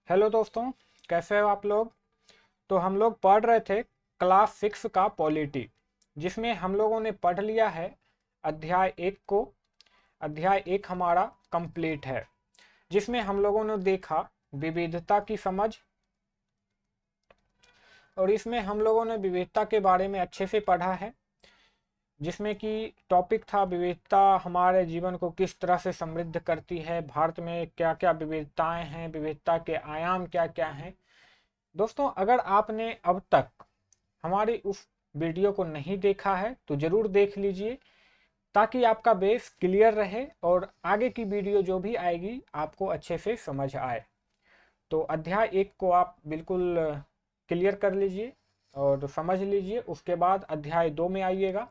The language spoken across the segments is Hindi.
हेलो दोस्तों, कैसे हो आप लोग। तो हम लोग पढ़ रहे थे क्लास 6 का पॉलिटी, जिसमें हम लोगों ने पढ़ लिया है अध्याय 1 को। अध्याय 1 हमारा कंप्लीट है, जिसमें हम लोगों ने देखा विविधता की समझ। और इसमें हम लोगों ने विविधता के बारे में अच्छे से पढ़ा है, जिसमें कि टॉपिक था विविधता हमारे जीवन को किस तरह से समृद्ध करती है, भारत में क्या क्या विविधताएं हैं, विविधता के आयाम क्या क्या हैं। दोस्तों, अगर आपने अब तक हमारी उस वीडियो को नहीं देखा है तो ज़रूर देख लीजिए, ताकि आपका बेस क्लियर रहे और आगे की वीडियो जो भी आएगी आपको अच्छे से समझ आए। तो अध्याय 1 को आप बिल्कुल क्लियर कर लीजिए और समझ लीजिए। उसके बाद अध्याय 2 में आइएगा।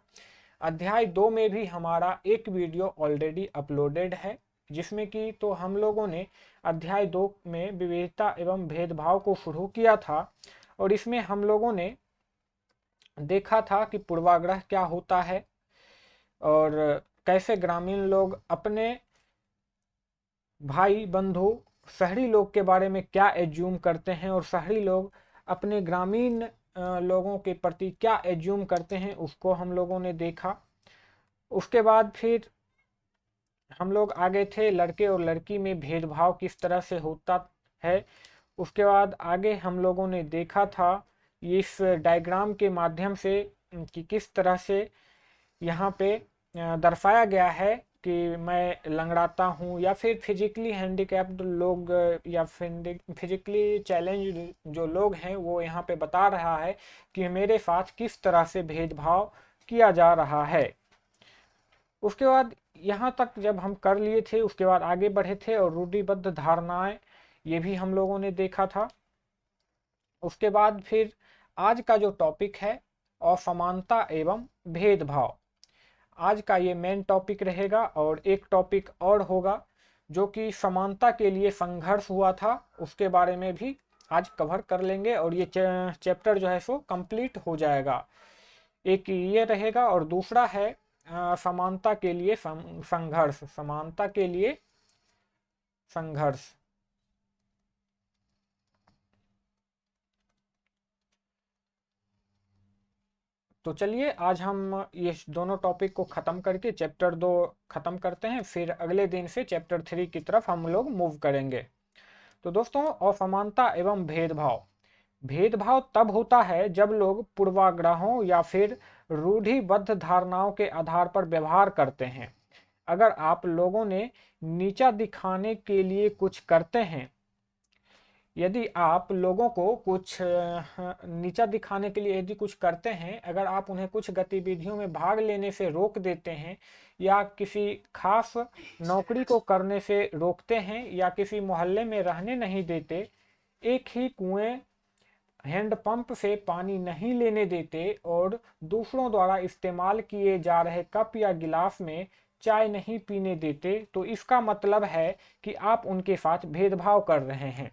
अध्याय 2 में भी हमारा एक वीडियो ऑलरेडी अपलोडेड है, जिसमें कि तो हम लोगों ने अध्याय 2 में विविधता एवं भेदभाव को शुरू किया था। और इसमें हम लोगों ने देखा था कि पूर्वाग्रह क्या होता है और कैसे ग्रामीण लोग अपने भाई बंधु शहरी लोग के बारे में क्या एज्यूम करते हैं और शहरी लोग अपने ग्रामीण लोगों के प्रति क्या एज्यूम करते हैं, उसको हम लोगों ने देखा। उसके बाद फिर हम लोग आगे थे लड़के और लड़की में भेदभाव किस तरह से होता है। उसके बाद आगे हम लोगों ने देखा था इस डायग्राम के माध्यम से कि किस तरह से यहाँ पे दर्शाया गया है कि मैं लंगड़ाता हूँ या फिर फिजिकली हैंडीकैप्ड लोग या फिजिकली चैलेंज जो लोग हैं वो यहाँ पे बता रहा है कि मेरे साथ किस तरह से भेदभाव किया जा रहा है। उसके बाद यहाँ तक जब हम कर लिए थे, उसके बाद आगे बढ़े थे और रूढ़िबद्ध धारणाएं ये भी हम लोगों ने देखा था। उसके बाद फिर आज का जो टॉपिक है असमानता एवं भेदभाव, आज का ये मेन टॉपिक रहेगा। और एक टॉपिक और होगा जो कि समानता के लिए संघर्ष हुआ था, उसके बारे में भी आज कवर कर लेंगे और ये चैप्टर जो है सो कंप्लीट हो जाएगा। एक ये रहेगा और दूसरा है समानता के लिए संघर्ष, समानता के लिए संघर्ष। तो चलिए आज हम ये दोनों टॉपिक को ख़त्म करके चैप्टर 2 ख़त्म करते हैं, फिर अगले दिन से चैप्टर 3 की तरफ हम लोग मूव करेंगे। तो दोस्तों, असमानता एवं भेदभाव, भेदभाव तब होता है जब लोग पूर्वाग्रहों या फिर रूढ़िबद्ध धारणाओं के आधार पर व्यवहार करते हैं। अगर आप लोगों ने नीचा दिखाने के लिए कुछ करते हैं, यदि आप लोगों को कुछ नीचा दिखाने के लिए यदि कुछ करते हैं, अगर आप उन्हें कुछ गतिविधियों में भाग लेने से रोक देते हैं या किसी खास नौकरी को करने से रोकते हैं या किसी मोहल्ले में रहने नहीं देते, एक ही कुएं हैंडपंप से पानी नहीं लेने देते और दूसरों द्वारा इस्तेमाल किए जा रहे कप या गिलास में चाय नहीं पीने देते, तो इसका मतलब है कि आप उनके साथ भेदभाव कर रहे हैं।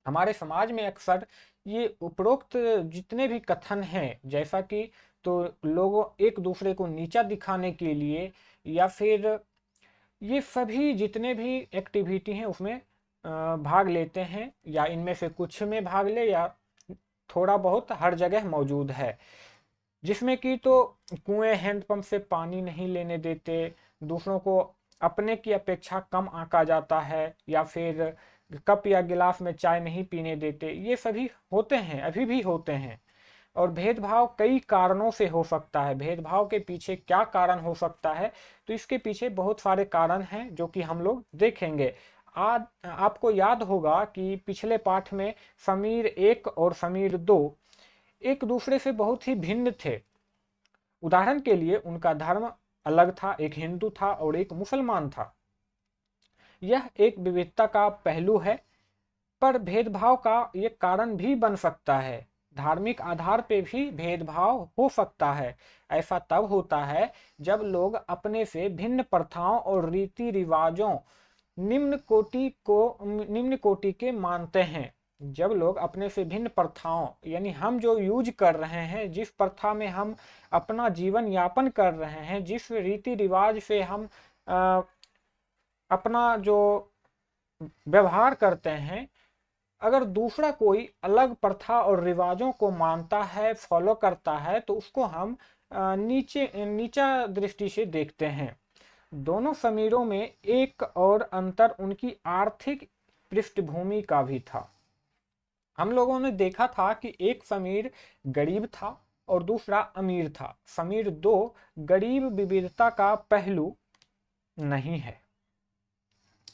हमारे समाज में अक्सर ये उपरोक्त जितने भी कथन हैं, जैसा कि तो लोगों एक दूसरे को नीचा दिखाने के लिए या फिर ये सभी जितने भी एक्टिविटी हैं उसमें भाग लेते हैं, या इनमें से कुछ में भाग ले या थोड़ा बहुत हर जगह मौजूद है। जिसमें कि तो कुएं हैंडपंप से पानी नहीं लेने देते, दूसरों को अपने की अपेक्षा कम आंका जाता है, या फिर कप या गिलास में चाय नहीं पीने देते, ये सभी होते हैं, अभी भी होते हैं। और भेदभाव कई कारणों से हो सकता है। भेदभाव के पीछे क्या कारण हो सकता है, तो इसके पीछे बहुत सारे कारण हैं जो कि हम लोग देखेंगे। आज आपको याद होगा कि पिछले पाठ में समीर 1 और समीर 2 एक दूसरे से बहुत ही भिन्न थे। उदाहरण के लिए उनका धर्म अलग था, एक हिंदू था और एक मुसलमान था। यह एक विविधता का पहलू है, पर भेदभाव का ये कारण भी बन सकता है। धार्मिक आधार पे भी भेदभाव हो सकता है। ऐसा तब होता है जब लोग अपने से भिन्न प्रथाओं और रीति रिवाजों निम्न कोटि के मानते हैं। जब लोग अपने से भिन्न प्रथाओं, यानी हम जो यूज कर रहे हैं, जिस प्रथा में हम अपना जीवन यापन कर रहे हैं, जिस रीति रिवाज से हम अपना जो व्यवहार करते हैं, अगर दूसरा कोई अलग प्रथा और रिवाजों को मानता है, फॉलो करता है, तो उसको हम नीचा दृष्टि से देखते हैं। दोनों समीरों में एक और अंतर उनकी आर्थिक पृष्ठभूमि का भी था। हम लोगों ने देखा था कि एक समीर गरीब था और दूसरा अमीर था। समीर दो गरीब विविधता का पहलू नहीं है,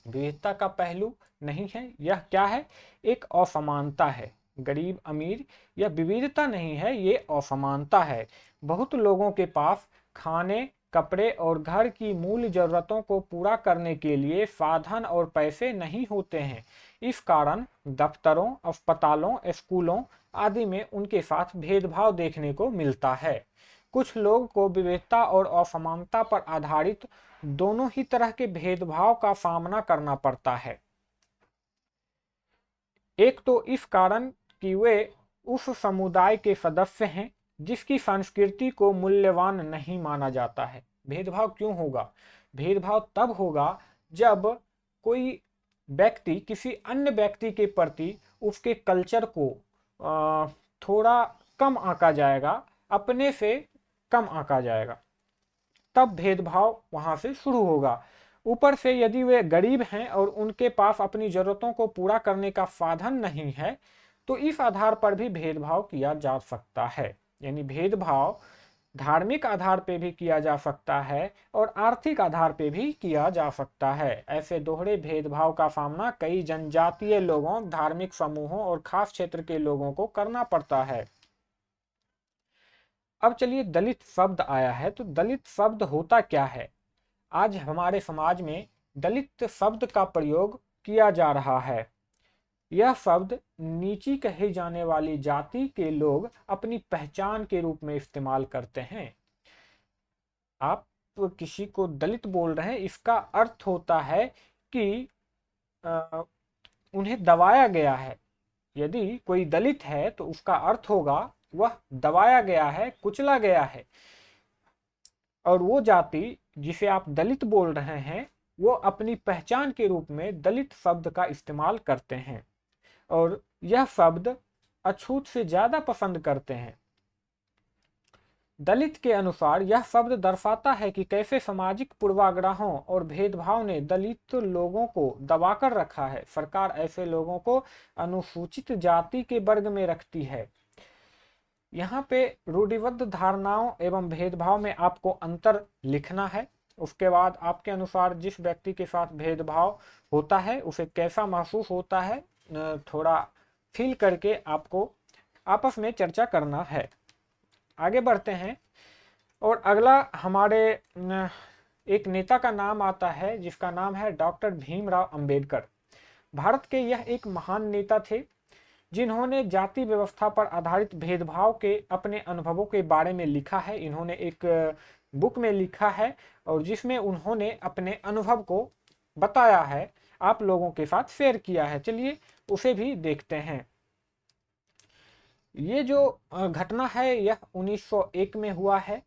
विविधता का पहलू नहीं है। यह क्या है? एक असमानता है। गरीब अमीर यह विविधता नहीं है, ये असमानता है। बहुत लोगों के पास खाने, कपड़े और घर की मूल जरूरतों को पूरा करने के लिए साधन और पैसे नहीं होते हैं। इस कारण दफ्तरों, अस्पतालों, स्कूलों आदि में उनके साथ भेदभाव देखने को मिलता है। कुछ लोग को विविधता और असमानता पर आधारित दोनों ही तरह के भेदभाव का सामना करना पड़ता है। एक तो इस कारण कि वे उस समुदाय के सदस्य हैं जिसकी संस्कृति को मूल्यवान नहीं माना जाता है। भेदभाव क्यों होगा? भेदभाव तब होगा जब कोई व्यक्ति किसी अन्य व्यक्ति के प्रति उसके कल्चर को थोड़ा कम आंका जाएगा, अपने से कम आंका जाएगा, तब भेदभाव वहां से शुरू होगा। ऊपर से यदि वे गरीब हैं और उनके पास अपनी जरूरतों को पूरा करने का साधन नहीं है, तो इस आधार पर भी भेदभाव किया जा सकता है। यानी भेदभाव धार्मिक आधार पे भी किया जा सकता है और आर्थिक आधार पे भी किया जा सकता है। ऐसे दोहरे भेदभाव का सामना कई जनजातीय लोगों, धार्मिक समूहों और खास क्षेत्र के लोगों को करना पड़ता है। अब चलिए, दलित शब्द आया है, तो दलित शब्द होता क्या है? आज हमारे समाज में दलित शब्द का प्रयोग किया जा रहा है। यह शब्द नीची कही जाने वाली जाति के लोग अपनी पहचान के रूप में इस्तेमाल करते हैं। आप किसी को दलित बोल रहे हैं, इसका अर्थ होता है कि उन्हें दबाया गया है। यदि कोई दलित है तो उसका अर्थ होगा वह दबाया गया है, कुचला गया है। और वो जाति जिसे आप दलित बोल रहे हैं, वो अपनी पहचान के रूप में दलित शब्द का इस्तेमाल करते हैं और यह शब्द अछूत से ज्यादा पसंद करते हैं। दलित के अनुसार यह शब्द दर्शाता है कि कैसे सामाजिक पूर्वाग्रहों और भेदभाव ने दलित लोगों को दबाकर रखा है। सरकार ऐसे लोगों को अनुसूचित जाति के वर्ग में रखती है। यहाँ पे रूढ़िबद्ध धारणाओं एवं भेदभाव में आपको अंतर लिखना है। उसके बाद आपके अनुसार जिस व्यक्ति के साथ भेदभाव होता है उसे कैसा महसूस होता है, थोड़ा फील करके आपको आपस में चर्चा करना है। आगे बढ़ते हैं और अगला हमारे एक नेता का नाम आता है जिसका नाम है डॉक्टर भीमराव अंबेडकर। भारत के यह एक महान नेता थे जिन्होंने जाति व्यवस्था पर आधारित भेदभाव के अपने अनुभवों के बारे में लिखा है। इन्होंने एक बुक में लिखा है और जिसमें उन्होंने अपने अनुभव को बताया है, आप लोगों के साथ शेयर किया है। चलिए उसे भी देखते हैं। ये जो घटना है यह 1901 में हुआ है,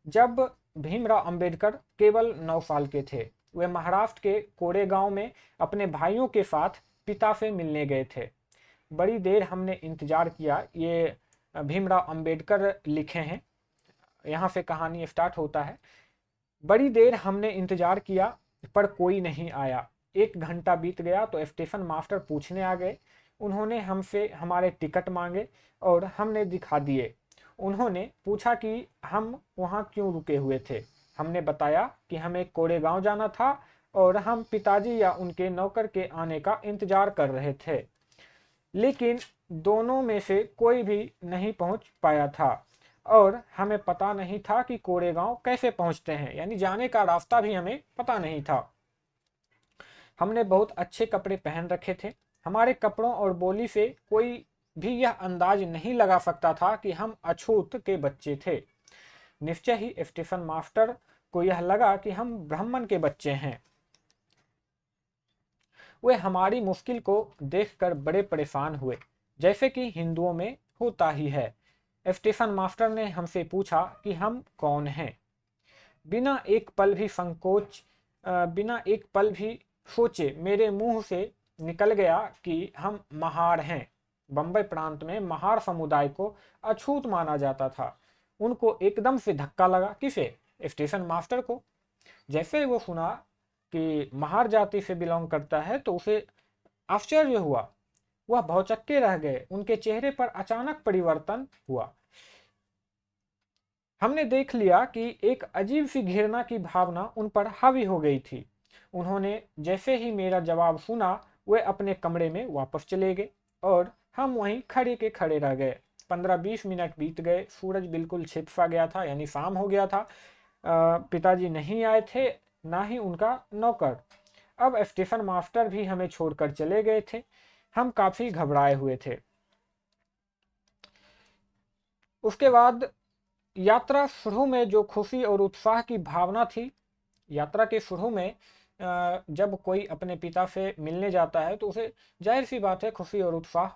जब भीमराव अंबेडकर केवल 9 साल के थे। वे महाराष्ट्र के कोरेगांव में अपने भाइयों के साथ पिता से मिलने गए थे। बड़ी देर हमने इंतजार किया। ये भीमराव अंबेडकर लिखे हैं, यहाँ से कहानी स्टार्ट होता है। बड़ी देर हमने इंतजार किया पर कोई नहीं आया। 1 घंटा बीत गया तो स्टेशन मास्टर पूछने आ गए। उन्होंने हमसे हमारे टिकट मांगे और हमने दिखा दिए। उन्होंने पूछा कि हम वहाँ क्यों रुके हुए थे। हमने बताया कि हमें कोरेगांव जाना था और हम पिताजी या उनके नौकर के आने का इंतजार कर रहे थे, लेकिन दोनों में से कोई भी नहीं पहुंच पाया था और हमें पता नहीं था कि कोरेगांव कैसे पहुंचते हैं, यानी जाने का रास्ता भी हमें पता नहीं था। हमने बहुत अच्छे कपड़े पहन रखे थे। हमारे कपड़ों और बोली से कोई भी यह अंदाज नहीं लगा सकता था कि हम अछूत के बच्चे थे। निश्चय ही स्टेशन मास्टर को यह लगा कि हम ब्राह्मण के बच्चे हैं। वे हमारी मुश्किल को देखकर बड़े परेशान हुए, जैसे कि हिंदुओं में होता ही है। स्टेशन मास्टर ने हमसे पूछा कि हम कौन हैं। बिना एक पल भी सोचे मेरे मुंह से निकल गया कि हम महार हैं। बंबई प्रांत में महार समुदाय को अछूत माना जाता था। उनको एकदम से धक्का लगा। किसे? स्टेशन मास्टर को। जैसे ही वो सुना कि महार जाति से बिलोंग करता है तो उसे आश्चर्य हुआ। वह भौचक्के रह गए। उनके चेहरे पर अचानक परिवर्तन हुआ। हमने देख लिया कि एक अजीब सी घृणा की भावना उन पर हावी हो गई थी। उन्होंने जैसे ही मेरा जवाब सुना वे अपने कमरे में वापस चले गए और हम वहीं खड़े के खड़े रह गए। 15-20 मिनट बीत गए। सूरज बिल्कुल छिप सा गया था, यानी शाम हो गया था। पिताजी नहीं आए थे, ना ही उनका नौकर। अब स्टेशन मास्टर भी हमें छोड़कर चले गए थे। हम काफी घबराए हुए थे। उसके बाद यात्रा शुरू में जो खुशी और उत्साह की भावना थी, यात्रा के शुरू में जब कोई अपने पिता से मिलने जाता है तो उसे जाहिर सी बात है खुशी और उत्साह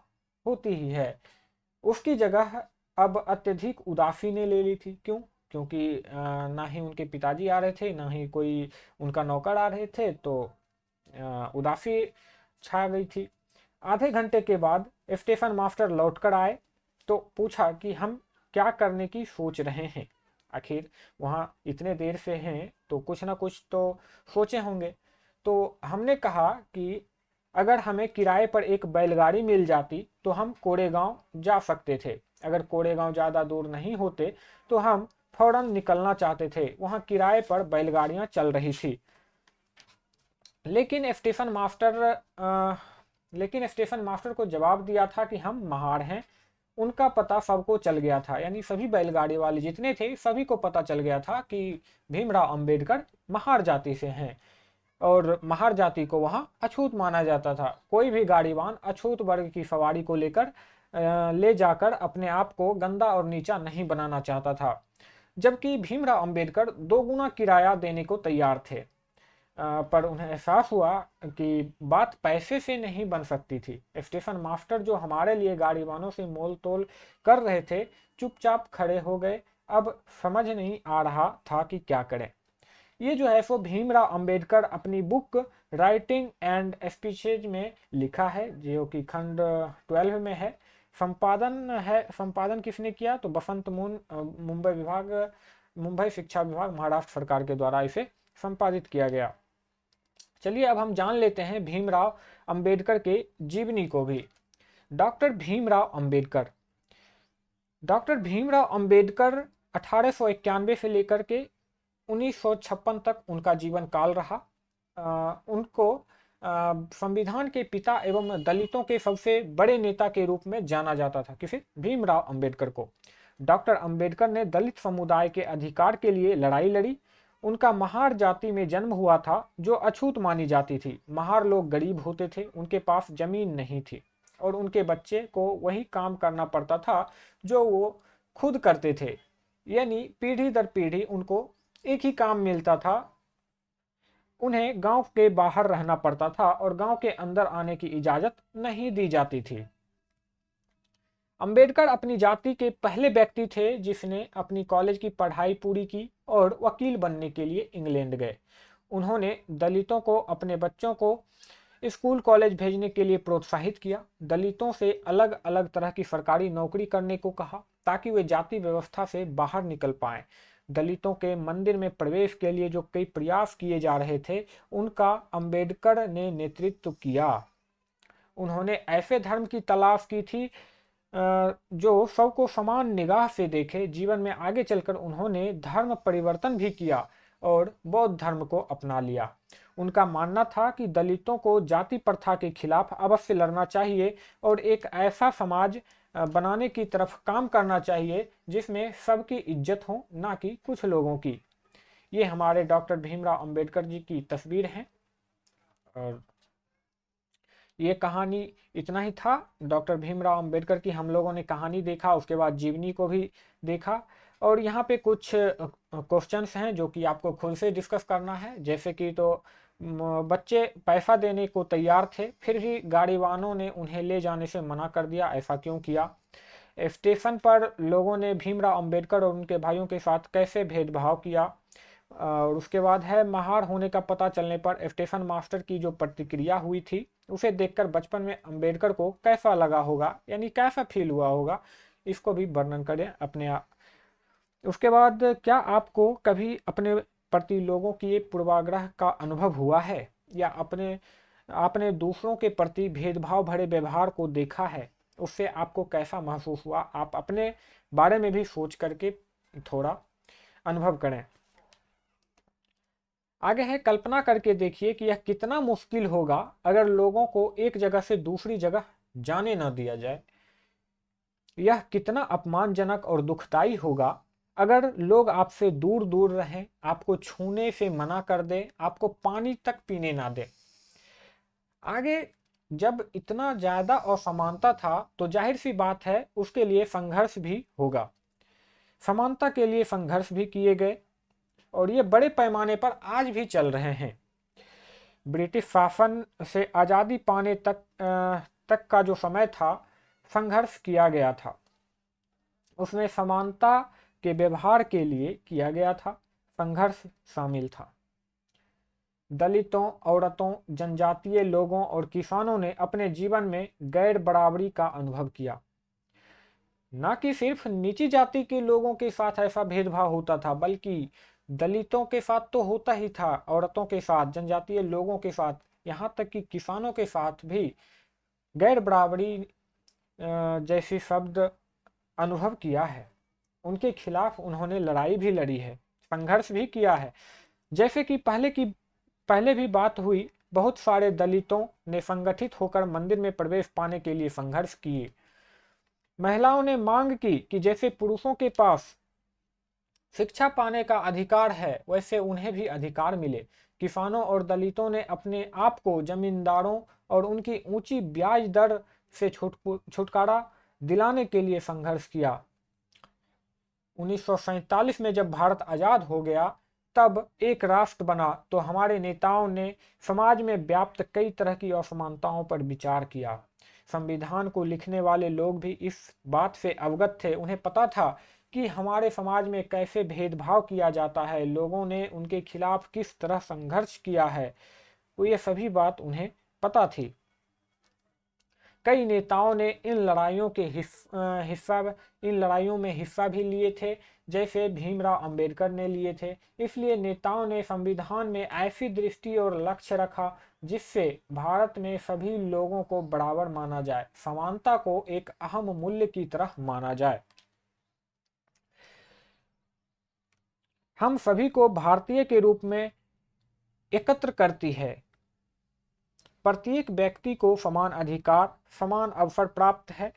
होती ही है। उसकी जगह अब अत्यधिक उदासी ने ले ली थी। क्यों? क्योंकि ना ही उनके पिताजी आ रहे थे, ना ही कोई उनका नौकर आ रहे थे, तो उदासी छा गई थी। आधे घंटे के बाद स्टेशन मास्टर लौटकर आए तो पूछा कि हम क्या करने की सोच रहे हैं। आखिर वहाँ इतने देर से हैं तो कुछ ना कुछ तो सोचे होंगे। तो हमने कहा कि अगर हमें किराए पर एक बैलगाड़ी मिल जाती तो हम कोरेगांव जा सकते थे। अगर कोरेगांव ज़्यादा दूर नहीं होते तो हम फौरन निकलना चाहते थे। वहाँ किराए पर बैलगाड़ियाँ चल रही थी। लेकिन स्टेशन मास्टर को जवाब दिया था कि हम महार हैं। उनका पता सबको चल गया था, यानी सभी बैलगाड़ी वाले जितने थे सभी को पता चल गया था कि भीमराव अंबेडकर महार जाति से हैं और महार जाति को वहां अछूत माना जाता था। कोई भी गाड़ीवान अछूत वर्ग की सवारी को लेकर ले जाकर अपने आप को गंदा और नीचा नहीं बनाना चाहता था। जबकि भीमराव अंबेडकर 2 गुना किराया देने को तैयार थे। पर उन्हें एहसास हुआ कि बात पैसे से नहीं बन सकती थी। स्टेशन मास्टर जो हमारे लिए गाड़ीवानों से मोल तोल कर रहे थे चुपचाप खड़े हो गए। अब समझ नहीं आ रहा था कि क्या करें। ये जो है सो भीमराव अंबेडकर अपनी बुक राइटिंग एंड स्पीचेज में लिखा है, जो कि खंड 12 में है। संपादन किसने किया? तो बसंत मून मुंबई शिक्षा विभाग महाराष्ट्र सरकार के द्वारा इसे संपादित किया गया। चलिए अब हम जान लेते हैं भीमराव अंबेडकर के जीवनी को भी। डॉक्टर भीमराव अंबेडकर। डॉक्टर भीमराव अंबेडकर 1891 से लेकर के 1956 तक उनका जीवन काल रहा। उनको संविधान के पिता एवं दलितों के सबसे बड़े नेता के रूप में जाना जाता था। किसे? भीमराव अंबेडकर को। डॉक्टर अंबेडकर ने दलित समुदाय के अधिकार के लिए लड़ाई लड़ी। उनका महार जाति में जन्म हुआ था जो अछूत मानी जाती थी। महार लोग गरीब होते थे, उनके पास जमीन नहीं थी और उनके बच्चे को वही काम करना पड़ता था जो वो खुद करते थे, यानी पीढ़ी दर पीढ़ी उनको एक ही काम मिलता था। उन्हें गांव के बाहर रहना पड़ता था और गांव के अंदर आने की इजाजत नहीं दी जाती थी। अंबेडकर अपनी जाति के पहले व्यक्ति थे जिसने अपनी कॉलेज की पढ़ाई पूरी की और वकील बनने के लिए इंग्लैंड गए। उन्होंने दलितों को अपने बच्चों को स्कूल कॉलेज भेजने के लिए प्रोत्साहित किया। दलितों से अलग अलग तरह की सरकारी नौकरी करने को कहा ताकि वे जाति व्यवस्था से बाहर निकल पाएं। दलितों के मंदिर में प्रवेश के लिए जो कई प्रयास किए जा रहे थे उनका अंबेडकर ने नेतृत्व किया। उन्होंने ऐसे धर्म की तलाश की थी जो सबको समान निगाह से देखे। जीवन में आगे चलकर उन्होंने धर्म परिवर्तन भी किया और बौद्ध धर्म को अपना लिया। उनका मानना था कि दलितों को जाति प्रथा के खिलाफ अवश्य लड़ना चाहिए और एक ऐसा समाज बनाने की तरफ काम करना चाहिए जिसमें सबकी इज्जत हो, ना कि कुछ लोगों की। ये हमारे डॉक्टर भीमराव अंबेडकर जी की तस्वीर है। और ये कहानी इतना ही था। डॉक्टर भीमराव अंबेडकर की हम लोगों ने कहानी देखा, उसके बाद जीवनी को भी देखा और यहाँ पे कुछ क्वेश्चंस हैं जो कि आपको खुद से डिस्कस करना है। जैसे कि तो बच्चे पैसा देने को तैयार थे फिर भी गाड़ी वालों ने उन्हें ले जाने से मना कर दिया। ऐसा क्यों किया? स्टेशन पर लोगों ने भीमराव अंबेडकर और उनके भाइयों के साथ कैसे भेदभाव किया? और उसके बाद है महार होने का पता चलने पर स्टेशन मास्टर की जो प्रतिक्रिया हुई थी उसे देखकर बचपन में अंबेडकर को कैसा लगा होगा, यानी कैसा फील हुआ होगा, इसको भी वर्णन करें अपने आप। उसके बाद क्या आपको कभी अपने प्रति लोगों की एक पूर्वाग्रह का अनुभव हुआ है, या अपने आपने दूसरों के प्रति भेदभाव भरे व्यवहार को देखा है, उससे आपको कैसा महसूस हुआ, आप अपने बारे में भी सोच करके थोड़ा अनुभव करें। आगे है, कल्पना करके देखिए कि यह कितना मुश्किल होगा अगर लोगों को एक जगह से दूसरी जगह जाने न दिया जाए। यह कितना अपमानजनक और दुखदाई होगा अगर लोग आपसे दूर दूर रहें, आपको छूने से मना कर दे, आपको पानी तक पीने ना दे। आगे जब इतना ज्यादा असमानता था तो जाहिर सी बात है उसके लिए संघर्ष भी होगा। समानता के लिए संघर्ष भी किए गए और ये बड़े पैमाने पर आज भी चल रहे हैं। ब्रिटिश शासन से आज़ादी पाने तक का जो समय था, संघर्ष किया गया था, उसमें समानता के व्यवहार के लिए किया गया था, संघर्ष शामिल था। दलितों, औरतों, जनजातीय लोगों और किसानों ने अपने जीवन में गैर बराबरी का अनुभव किया। न कि सिर्फ नीची जाति के लोगों के साथ ऐसा भेदभाव होता था, बल्कि दलितों के साथ तो होता ही था, औरतों के साथ, जनजातीय लोगों के साथ, यहाँ तक कि किसानों के साथ भी गैर बराबरी जैसी शब्द अनुभव किया है। उनके खिलाफ उन्होंने लड़ाई भी लड़ी है, संघर्ष भी किया है। जैसे कि पहले भी बात हुई, बहुत सारे दलितों ने संगठित होकर मंदिर में प्रवेश पाने के लिए संघर्ष किए। महिलाओं ने मांग की कि जैसे पुरुषों के पास शिक्षा पाने का अधिकार है वैसे उन्हें भी अधिकार मिले। किसानों और दलितों ने अपने आप को जमींदारों और उनकी ऊंची ब्याज दर से छुटकारा दिलाने के लिए संघर्ष किया। 1947 में जब भारत आजाद हो गया, तब एक राष्ट्र बना, तो हमारे नेताओं ने समाज में व्याप्त कई तरह की असमानताओं पर विचार किया। संविधान को लिखने वाले लोग भी इस बात से अवगत थे, उन्हें पता था कि हमारे समाज में कैसे भेदभाव किया जाता है, लोगों ने उनके खिलाफ किस तरह संघर्ष किया है, तो ये सभी बात उन्हें पता थी। कई नेताओं ने इन लड़ाइयों में हिस्सा भी लिए थे, जैसे भीमराव अंबेडकर ने लिए थे। इसलिए नेताओं ने संविधान में ऐसी दृष्टि और लक्ष्य रखा जिससे भारत में सभी लोगों को बराबर माना जाए, समानता को एक अहम मूल्य की तरह माना जाए। हम सभी को भारतीय के रूप में एकत्र करती है। प्रत्येक व्यक्ति को समान अधिकार, समान अवसर प्राप्त है।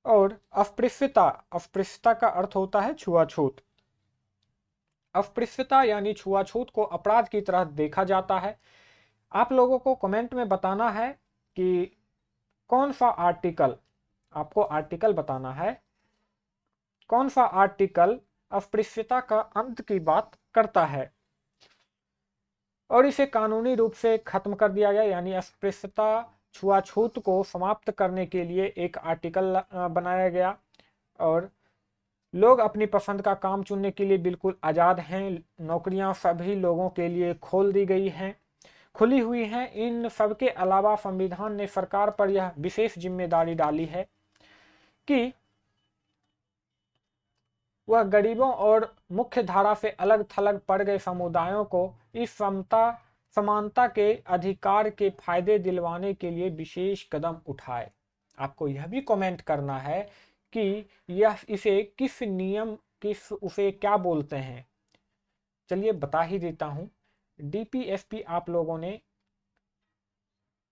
और अस्पृश्यता का अर्थ होता है छुआछूत। अस्पृश्यता यानी छुआछूत को अपराध की तरह देखा जाता है। आप लोगों को कमेंट में बताना है कि कौन सा आर्टिकल, आपको आर्टिकल बताना है, कौन सा आर्टिकल अस्पृश्यता का अंत की बात करता है और इसे कानूनी रूप से खत्म कर दिया गया, यानी अस्पृश्यता छुआछूत को समाप्त करने के लिए एक आर्टिकल बनाया गया। और लोग अपनी पसंद का काम चुनने के लिए बिल्कुल आज़ाद हैं। नौकरियां सभी लोगों के लिए खोल दी गई हैं, खुली हुई हैं। इन सब के अलावा संविधान ने सरकार पर यह विशेष जिम्मेदारी डाली है कि वह गरीबों और मुख्य धारा से अलग थलग पड़ गए समुदायों को इस समानता के अधिकार के फायदे दिलवाने के लिए विशेष कदम उठाए। आपको यह भी कमेंट करना है कि यह इसे किस उसे क्या बोलते हैं। चलिए बता ही देता हूं। डीपीएसपी आप लोगों ने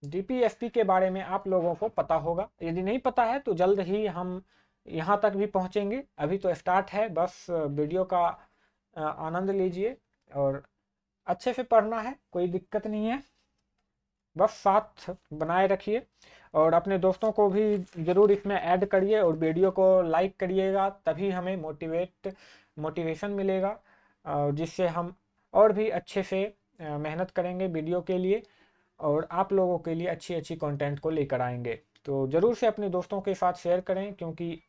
डीपीएसपी के बारे में आप लोगों को पता होगा, यदि नहीं पता है तो जल्द ही हम यहाँ तक भी पहुँचेंगे। अभी तो स्टार्ट है, बस वीडियो का आनंद लीजिए और अच्छे से पढ़ना है, कोई दिक्कत नहीं है, बस साथ बनाए रखिए और अपने दोस्तों को भी ज़रूर इसमें ऐड करिए और वीडियो को लाइक करिएगा, तभी हमें मोटिवेशन मिलेगा और जिससे हम और भी अच्छे से मेहनत करेंगे वीडियो के लिए और आप लोगों के लिए अच्छी अच्छी कंटेंट को लेकर आएंगे। तो ज़रूर से अपने दोस्तों के साथ शेयर करें, क्योंकि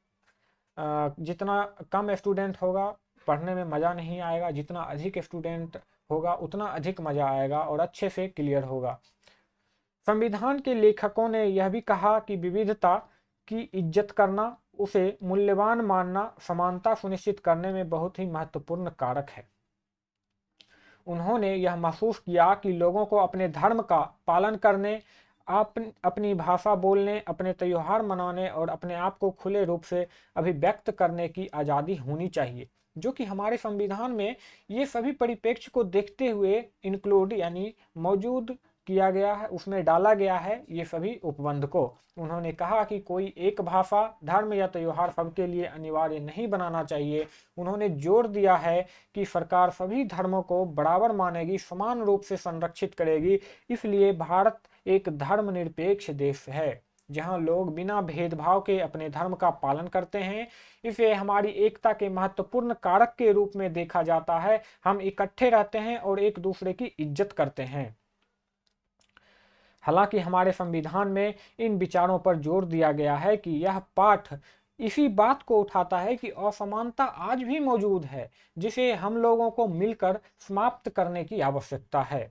जितना कम स्टूडेंट होगा पढ़ने में मज़ा नहीं आएगा। जितना अधिक स्टूडेंट होगा उतना अधिक मज़ा आएगा और अच्छे से क्लियर होगा। संविधान के लेखकों ने यह भी कहा कि विविधता की इज्जत करना, उसे मूल्यवान मानना समानता सुनिश्चित करने में बहुत ही महत्वपूर्ण कारक है। उन्होंने यह महसूस किया कि लोगों को अपने धर्म का पालन करने, अपनी भाषा बोलने, अपने त्योहार मनाने और अपने आप को खुले रूप से अभिव्यक्त करने की आज़ादी होनी चाहिए, जो कि हमारे संविधान में ये सभी परिप्रेक्ष्य को देखते हुए इंक्लूड यानी मौजूद किया गया है, उसमें डाला गया है ये सभी उपबंध को। उन्होंने कहा कि कोई एक भाषा, धर्म या त्योहार सबके लिए अनिवार्य नहीं बनाना चाहिए। उन्होंने जोर दिया है कि सरकार सभी धर्मों को बराबर मानेगी, समान रूप से संरक्षित करेगी। इसलिए भारत एक धर्मनिरपेक्ष देश है जहां लोग बिना भेदभाव के अपने धर्म का पालन करते हैं। इसे हमारी एकता के महत्वपूर्ण कारक के रूप में देखा जाता है। हम इकट्ठे रहते हैं और एक दूसरे की इज्जत करते हैं। हालांकि हमारे संविधान में इन विचारों पर जोर दिया गया है कि यह पाठ इसी बात को उठाता है कि असमानता आज भी मौजूद है, जिसे हम लोगों को मिलकर समाप्त करने की आवश्यकता है।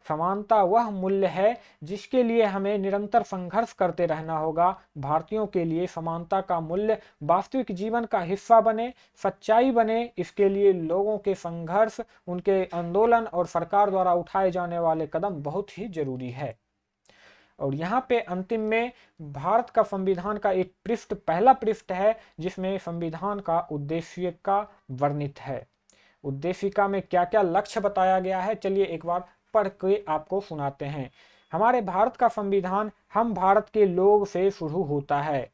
समानता वह मूल्य है जिसके लिए हमें निरंतर संघर्ष करते रहना होगा। भारतीयों के लिए समानता का मूल्य वास्तविक जीवन का हिस्सा बने, सच्चाई बने, इसके लिए लोगों के संघर्ष, उनके आंदोलन और सरकार द्वारा उठाए जाने वाले कदम बहुत ही जरूरी है। और यहाँ पे अंतिम में भारत का संविधान का एक पृष्ठ, पहला पृष्ठ है जिसमें संविधान का उद्देश्य का वर्णित है। उद्देशिका में क्या क्या लक्ष्य बताया गया है, चलिए एक बार पढ़ के आपको सुनाते हैं। हमारे भारत का संविधान हम भारत के लोग से शुरू होता है।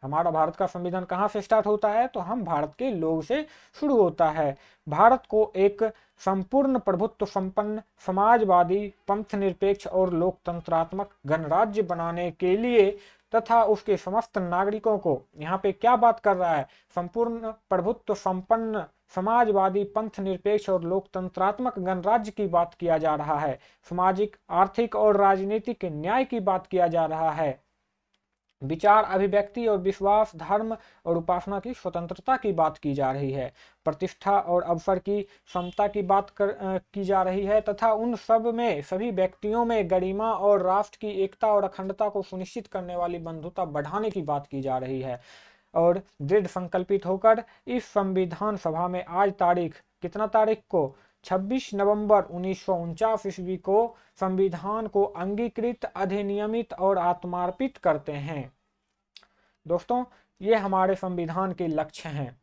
हमारा भारत का संविधान कहाँ से स्टार्ट होता है? तो हम भारत के लोग से शुरू होता है। भारत को एक संपूर्ण प्रभुत्व संपन्न समाजवादी, पंथ निरपेक्ष और लोकतंत्रात्मक गणराज्य बनाने के लिए तथा उसके समस्त नागरिकों को, यहाँ पे क्या बात कर रहा है? संपूर्ण प्रभुत्व संपन्न समाजवादी, पंथ निरपेक्ष और लोकतंत्रात्मक गणराज्य की बात किया जा रहा है। सामाजिक, आर्थिक और राजनीतिक न्याय की बात किया जा रहा है। विचार, अभिव्यक्ति और विश्वास, धर्म और उपासना की स्वतंत्रता की बात की जा रही है। प्रतिष्ठा और अवसर की समता की बात की जा रही है तथा उन सब में सभी व्यक्तियों में गरिमा और राष्ट्र की एकता और अखंडता को सुनिश्चित करने वाली बंधुता बढ़ाने की बात की जा रही है। और दृढ़ संकल्पित होकर इस संविधान सभा में आज तारीख, कितना तारीख को, 26 नवंबर 1949 ईस्वी को संविधान को अंगीकृत, अधिनियमित और आत्मार्पित करते हैं। दोस्तों, ये हमारे संविधान के लक्ष्य हैं।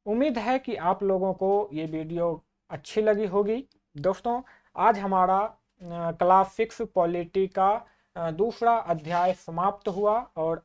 उम्मीद है कि आप लोगों को ये वीडियो अच्छी लगी होगी। दोस्तों, आज हमारा क्लास 6 पॉलिटी का दूसरा अध्याय समाप्त हुआ और